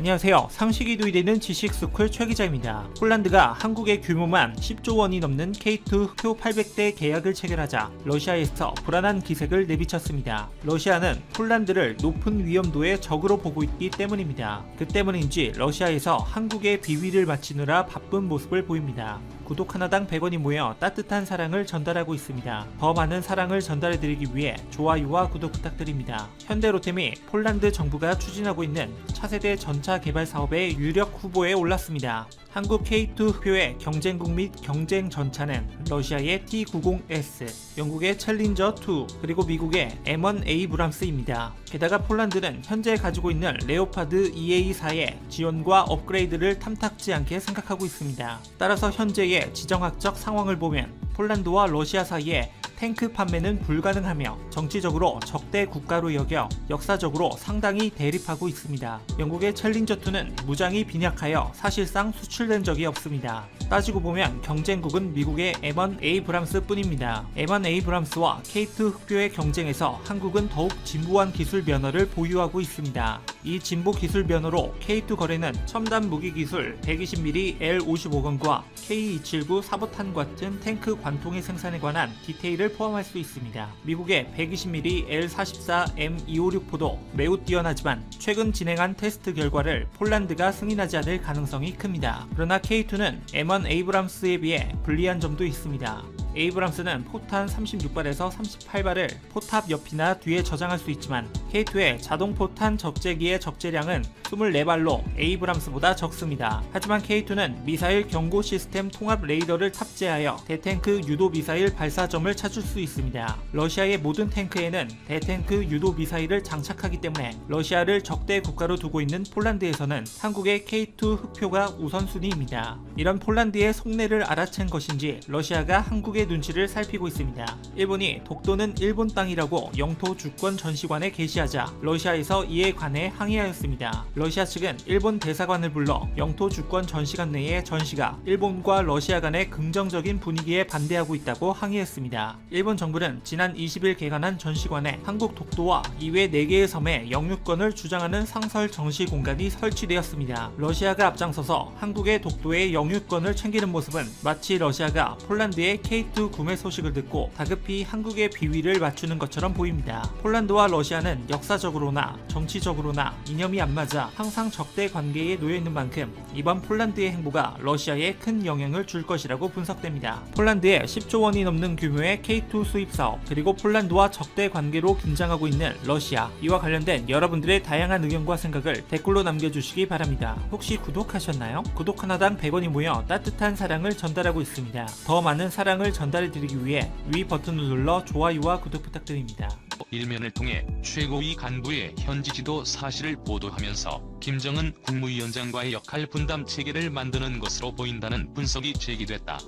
안녕하세요. 상식이 도이되는 지식스쿨 최 기자입니다. 폴란드가 한국의 규모만 10조 원이 넘는 K2 흑표 800대 계약을 체결하자 러시아에서 불안한 기색을 내비쳤습니다. 러시아는 폴란드를 높은 위험도의 적으로 보고 있기 때문입니다. 그 때문인지 러시아에서 한국의 비위를 맞추느라 바쁜 모습을 보입니다. 구독 하나당 100원이 모여 따뜻한 사랑을 전달하고 있습니다. 더 많은 사랑을 전달해드리기 위해 좋아요와 구독 부탁드립니다. 현대로템이 폴란드 정부가 추진하고 있는 차세대 전차 개발 사업의 유력 후보에 올랐습니다. 한국 K2 흑표의 경쟁국 및 경쟁 전차는 러시아의 T-90S, 영국의 챌린저2, 그리고 미국의 M1 에이브람스입니다. 게다가 폴란드는 현재 가지고 있는 레오파드 EA4의 지원과 업그레이드를 탐탁지 않게 생각하고 있습니다. 따라서 현재의 지정학적 상황을 보면 폴란드와 러시아 사이에 탱크 판매는 불가능하며 정치적으로 적대 국가로 여겨 역사적으로 상당히 대립하고 있습니다. 영국의 챌린저2는 무장이 빈약하여 사실상 수출된 적이 없습니다. 따지고 보면 경쟁국은 미국의 M1 에이브람스 뿐입니다. M1 에이브람스와 K2 흑표의 경쟁에서 한국은 더욱 진보한 기술 면허를 보유하고 있습니다. 이 진보 기술 면허로 K2 거래는 첨단 무기 기술 120mm L55건과 K279 사보탄 같은 탱크 관통의 생산에 관한 디테일을 포함할 수 있습니다. 미국의 120mm L44 M256포도 매우 뛰어나지만 최근 진행한 테스트 결과를 폴란드가 승인하지 않을 가능성이 큽니다. 그러나 K2는 M1 에이브람스에 비해 불리한 점도 있습니다. 에이브람스는 포탄 36발에서 38발을 포탑 옆이나 뒤에 저장할 수 있지만 K2의 자동 포탄 적재기의 적재량은 24발로 에이브람스보다 적습니다. 하지만 K2는 미사일 경고 시스템 통합 레이더를 탑재하여 대탱크 유도 미사일 발사점을 찾을 수 있습니다. 러시아의 모든 탱크에는 대탱크 유도 미사일을 장착하기 때문에 러시아를 적대 국가로 두고 있는 폴란드에서는 한국의 K2 흑표가 우선순위입니다. 이런 폴란드의 속내를 알아챈 것인지 러시아가 한국의 눈치를 살피고 있습니다. 일본이 독도는 일본 땅이라고 영토 주권 전시관에 게시하자 러시아에서 이에 관해 항의하였습니다. 러시아 측은 일본 대사관을 불러 영토 주권 전시관 내의 전시가 일본과 러시아 간의 긍정적인 분위기에 반대하고 있다고 항의했습니다. 일본 정부는 지난 20일 개관한 전시관에 한국 독도와 이외 4개의 섬에 영유권을 주장하는 상설 전시 공간이 설치되었습니다. 러시아가 앞장서서 한국의 독도의 영유권을 챙기는 모습은 마치 러시아가 폴란드의 K2 구매 소식을 듣고 다급히 한국의 비위를 맞추는 것처럼 보입니다. 폴란드와 러시아는 역사적으로나 정치적으로나 이념이 안 맞아 항상 적대 관계에 놓여 있는 만큼 이번 폴란드의 행보가 러시아에 큰 영향을 줄 것이라고 분석됩니다. 폴란드의 10조 원이 넘는 규모의 K2 수입 사업, 그리고 폴란드와 적대 관계로 긴장하고 있는 러시아, 이와 관련된 여러분들의 다양한 의견과 생각을 댓글로 남겨주시기 바랍니다. 혹시 구독하셨나요? 구독 하나당 100원이 모여 따뜻한 사랑을 전달하고 있습니다. 더 많은 사랑을 전달해드리기 위해 위 버튼을 눌러 좋아요와 구독 부탁드립니다. 일면을 통해 최고위 간부의 현지 지도 사실을 보도하면서 김정은 국무위원장과의 역할 분담 체계를 만드는 것으로 보인다는 분석이 제기됐다.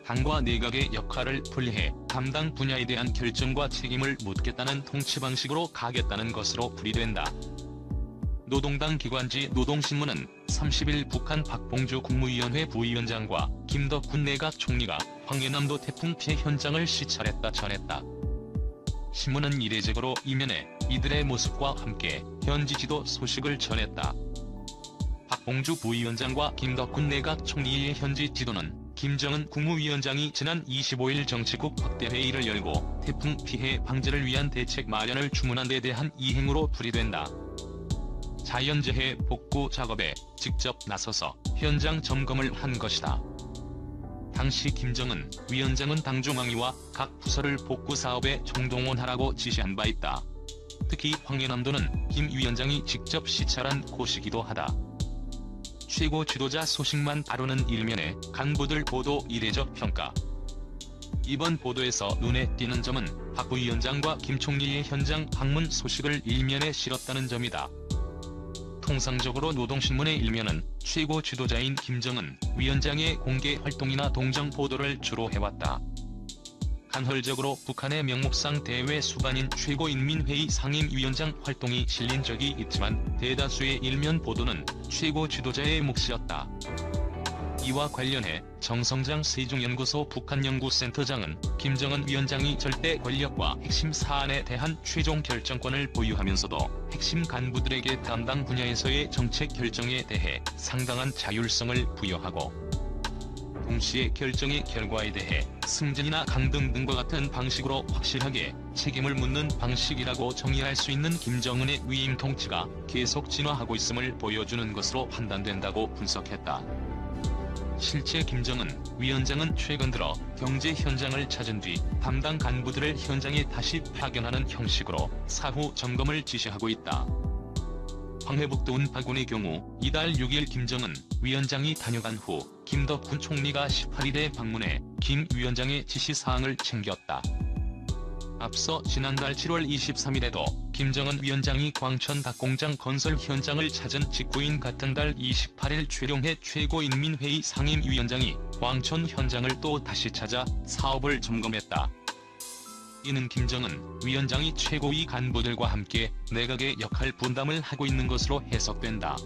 당과 내각의 역할을 분리해 담당 분야에 대한 결정과 책임을 묻겠다는 통치 방식으로 가겠다는 것으로 풀이된다. 노동당 기관지 노동신문은 30일 북한 박봉주 국무위원회 부위원장과 김덕훈 내각 총리가 황해남도 태풍 피해 현장을 시찰했다 전했다. 신문은 이례적으로 이면에 이들의 모습과 함께 현지 지도 소식을 전했다. 박봉주 부위원장과 김덕훈 내각 총리의 현지 지도는 김정은 국무위원장이 지난 25일 정치국 확대회의를 열고 태풍 피해 방지를 위한 대책 마련을 주문한 데 대한 이행으로 풀이된다. 자연재해 복구 작업에 직접 나서서 현장 점검을 한 것이다. 당시 김정은 위원장은 당중앙위와 각 부서를 복구 사업에 총동원하라고 지시한 바 있다. 특히 황해남도는 김 위원장이 직접 시찰한 곳이기도 하다. 최고 지도자 소식만 다루는 일면의 간부들 보도 이례적 평가. 이번 보도에서 눈에 띄는 점은 박 부위원장과 김 총리의 현장 방문 소식을 일면에 실었다는 점이다. 통상적으로 노동신문의 일면은 최고 지도자인 김정은 위원장의 공개 활동이나 동정 보도를 주로 해왔다. 간헐적으로 북한의 명목상 대외 수반인 최고인민회의 상임위원장 활동이 실린 적이 있지만 대다수의 일면 보도는 최고 지도자의 몫이었다. 이와 관련해 정성장 세종연구소 북한연구센터장은 김정은 위원장이 절대 권력과 핵심 사안에 대한 최종 결정권을 보유하면서도 핵심 간부들에게 담당 분야에서의 정책 결정에 대해 상당한 자율성을 부여하고 동시에 결정의 결과에 대해 승진이나 강등 등과 같은 방식으로 확실하게 책임을 묻는 방식이라고 정의할 수 있는 김정은의 위임 통치가 계속 진화하고 있음을 보여주는 것으로 판단된다고 분석했다. 실제 김정은 위원장은 최근 들어 경제 현장을 찾은 뒤 담당 간부들을 현장에 다시 파견하는 형식으로 사후 점검을 지시하고 있다. 황해북도은 박운의 경우 이달 6일 김정은 위원장이 다녀간 후 김덕훈 총리가 18일에 방문해 김 위원장의 지시사항을 챙겼다. 앞서 지난달 7월 23일에도 김정은 위원장이 광천 닭공장 건설 현장을 찾은 직후인 같은 달 28일 최룡해 최고인민회의 상임위원장이 광천 현장을 또 다시 찾아 사업을 점검했다. 이는 김정은 위원장이 최고위 간부들과 함께 내각의 역할 분담을 하고 있는 것으로 해석된다.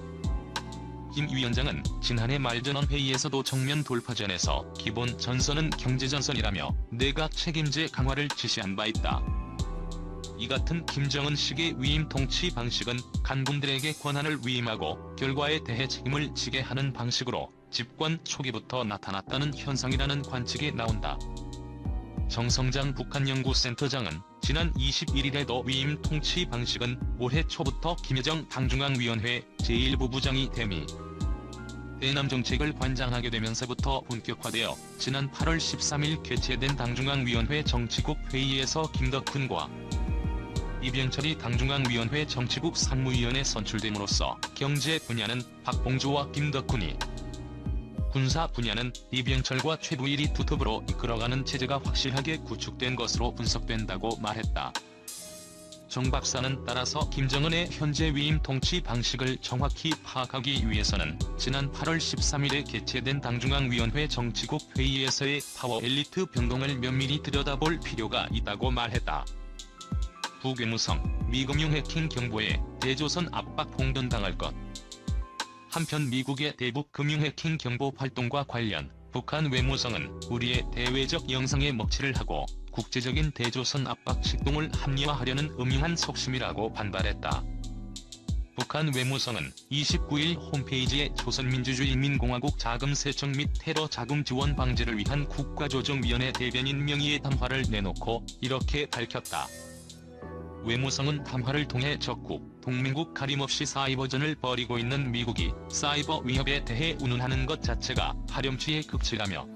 김 위원장은 지난해 말전원회의에서도 정면 돌파전에서 기본 전선은 경제전선이라며 내각 책임제 강화를 지시한 바 있다. 이 같은 김정은식의 위임 통치 방식은 간부들에게 권한을 위임하고 결과에 대해 책임을 지게 하는 방식으로 집권 초기부터 나타났다는 현상이라는 관측이 나온다. 정성장 북한연구센터장은 지난 21일에도 위임 통치 방식은 올해 초부터 김여정 당중앙위원회 제1부부장이 대미 대남정책을 관장하게 되면서부터 본격화되어 지난 8월 13일 개최된 당중앙위원회 정치국 회의에서 김덕훈과 이병철이 당중앙위원회 정치국 상무위원에 선출됨으로써 경제 분야는 박봉조와 김덕훈이 군사 분야는 이병철과 최부일이 두톱으로 이끌어가는 체제가 확실하게 구축된 것으로 분석된다고 말했다. 정 박사는 따라서 김정은의 현재 위임 통치 방식을 정확히 파악하기 위해서는 지난 8월 13일에 개최된 당중앙위원회 정치국 회의에서의 파워 엘리트 변동을 면밀히 들여다볼 필요가 있다고 말했다. 북외무성, 미금융 해킹 경보에 대조선 압박 봉변당할 것. 한편 미국의 대북 금융 해킹 경보 활동과 관련 북한 외무성은 우리의 대외적 영상에 먹칠을 하고 국제적인 대조선 압박 식동을 합리화하려는 음흉한 속심이라고 반발했다. 북한 외무성은 29일 홈페이지에 조선민주주의인민공화국 자금 세청 및 테러 자금 지원 방지를 위한 국가조정위원회 대변인 명의의 담화를 내놓고 이렇게 밝혔다. 외무성은 담화를 통해 적국, 동맹국 가림없이 사이버전을 벌이고 있는 미국이 사이버 위협에 대해 운운하는 것 자체가 파렴치의 극치라며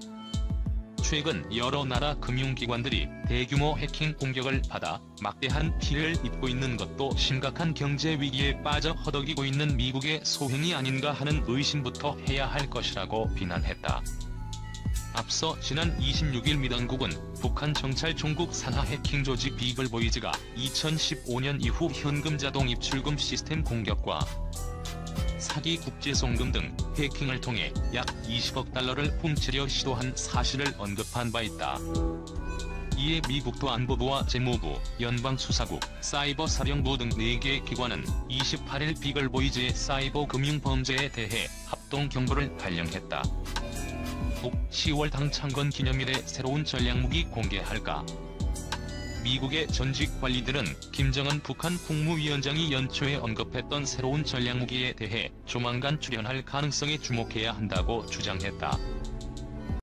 최근 여러 나라 금융기관들이 대규모 해킹 공격을 받아 막대한 피해를 입고 있는 것도 심각한 경제 위기에 빠져 허덕이고 있는 미국의 소행이 아닌가 하는 의심부터 해야 할 것이라고 비난했다. 앞서 지난 26일 미 당국은 북한 정찰 종국 산하 해킹 조직 비글보이즈가 2015년 이후 현금 자동 입출금 시스템 공격과 사기 국제송금 등 해킹을 통해 약 20억 달러를 훔치려 시도한 사실을 언급한 바 있다. 이에 미국도 안보부와 재무부, 연방수사국, 사이버사령부 등 4개 기관은 28일 비글보이즈의 사이버 금융 범죄에 대해 합동 경보를 발령했다. 10월 당 창건 기념일에 새로운 전략무기 공개할까? 미국의 전직 관리들은 김정은 북한 국무위원장이 연초에 언급했던 새로운 전략무기에 대해 조만간 출연할 가능성에 주목해야 한다고 주장했다.